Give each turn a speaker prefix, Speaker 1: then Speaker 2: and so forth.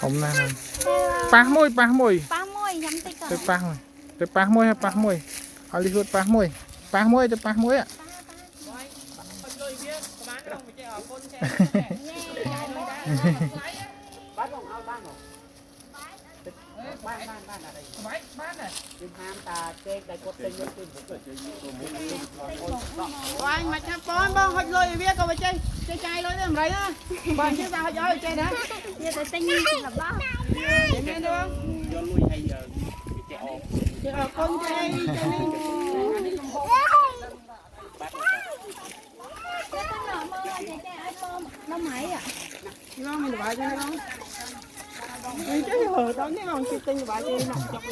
Speaker 1: hôm nay pah môi
Speaker 2: nhắm tay cỡ
Speaker 1: tôi pah môi Hollywood pah môi cho pah môi ạ
Speaker 3: anh mà chắp con bông hot lôi biết còn chơi chơi chay lôi làmไรá bạn chứ sao hot chơi chơi đó
Speaker 2: như tới tinh như là bao
Speaker 3: nghe được không chơi con chơi
Speaker 2: nó máy ạ
Speaker 3: chứ không mình phải chơi không chứ hở đó nhưng mà chị tinh phải chơi nặng chọc